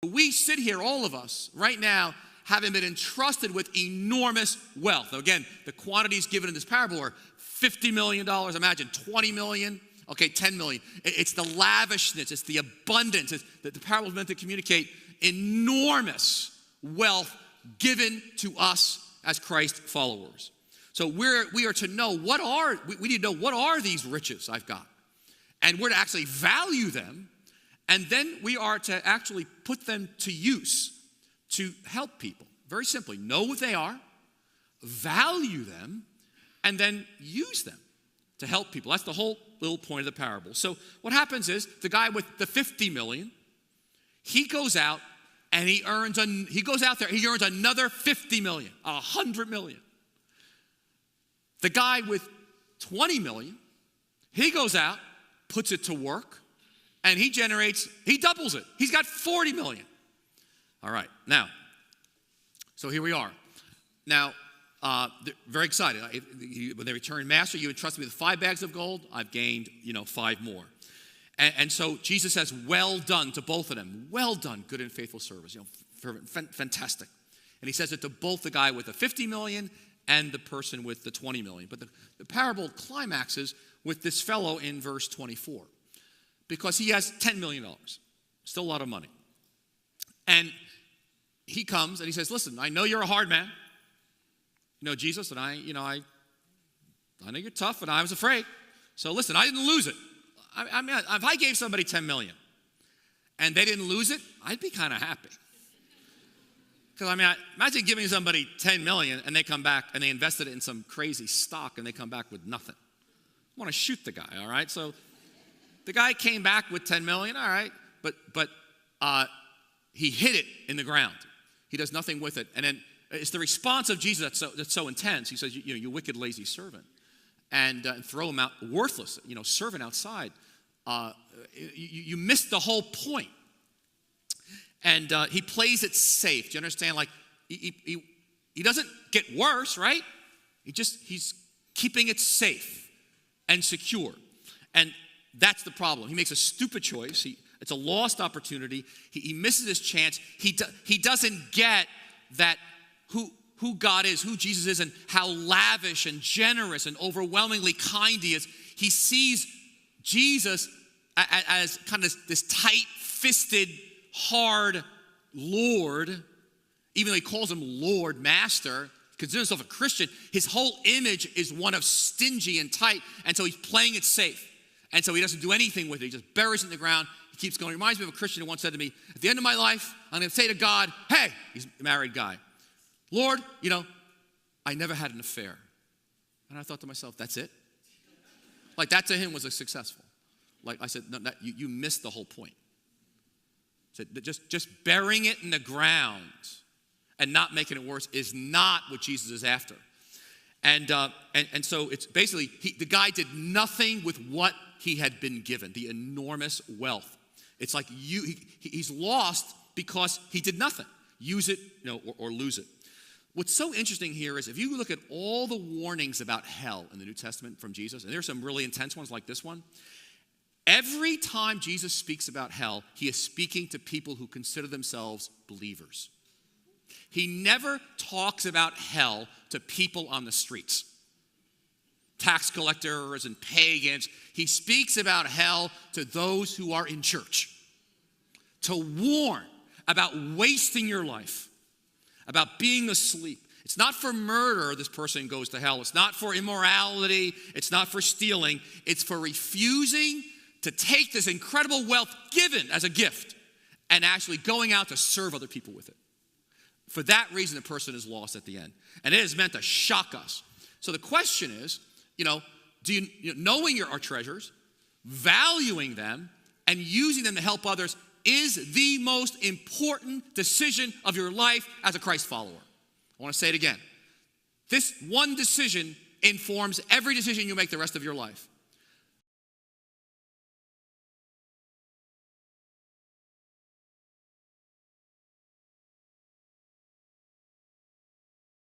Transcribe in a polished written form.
We sit here, all of us, right now, having been entrusted with enormous wealth. Now, again, the quantities given in this parable are $50 million, imagine $20 million, okay, $10 million. It's the lavishness, it's the abundance. The parable is meant to communicate enormous wealth given to us as Christ followers. So we are to know we need to know what are these riches I've got. And we're to actually value them. And then we are to actually put them to use to help people. Very simply, know what they are, value them, and then use them to help people. That's the whole little point of the parable. So what happens is the guy with the 50 million, he goes out and he earns another 50 million, 100 million. The guy with 20 million, he goes out, puts it to work, and he doubles it. He's got 40 million. All right, now, so here we are. Now, very excited. When they return, Master, you entrusted me with 5 bags of gold. I've gained, 5 more. And so Jesus says, well done to both of them. Well done, good and faithful service. Fantastic. And he says it to both the guy with the 50 million and the person with the 20 million. But the parable climaxes with this fellow in verse 24. Because he has $10 million. Still a lot of money. And he comes and he says, listen, I know you're a hard man. Jesus, and I know you're tough, and I was afraid. So listen, I didn't lose it. I mean, if I gave somebody 10 million and they didn't lose it, I'd be kind of happy. Because, imagine giving somebody 10 million and they come back and they invested it in some crazy stock and they come back with nothing. I want to shoot the guy, all right? So the guy came back with 10 million, all right, but he hid it in the ground. He does nothing with it. And then it's the response of Jesus that's so intense. He says, you wicked, lazy servant. And throw him out, worthless, servant outside. You missed the whole point. And he plays it safe. Do you understand? Like, he doesn't get worse, right? He's keeping it safe and secure. And that's the problem. He makes a stupid choice. It's a lost opportunity. He misses his chance. He doesn't get that who God is, who Jesus is, and how lavish and generous and overwhelmingly kind he is. He sees Jesus as kind of this tight-fisted, hard Lord. Even though he calls him Lord, Master, considers himself a Christian, his whole image is one of stingy and tight, and so he's playing it safe. And so he doesn't do anything with it. He just buries it in the ground. He keeps going. It reminds me of a Christian who once said to me, at the end of my life, I'm going to say to God, hey, he's a married guy, Lord, I never had an affair. And I thought to myself, that's it? Like, that to him was a successful. Like I said, no, you missed the whole point. I said, just burying it in the ground and not making it worse is not what Jesus is after. And so it's basically, the guy did nothing with what he had been given, the enormous wealth. It's like he's lost because he did nothing. Use it, or lose it. What's so interesting here is if you look at all the warnings about hell in the New Testament from Jesus, and there's some really intense ones like this one, every time Jesus speaks about hell, he is speaking to people who consider themselves believers. He never talks about hell to people on the streets, tax collectors and pagans. He speaks about hell to those who are in church, to warn about wasting your life, about being asleep. It's not for murder this person goes to hell. It's not for immorality. It's not for stealing. It's for refusing to take this incredible wealth given as a gift and actually going out to serve other people with it. For that reason, the person is lost at the end. And it is meant to shock us. So the question is, knowing our treasures, valuing them, and using them to help others is the most important decision of your life as a Christ follower. I want to say it again. This one decision informs every decision you make the rest of your life.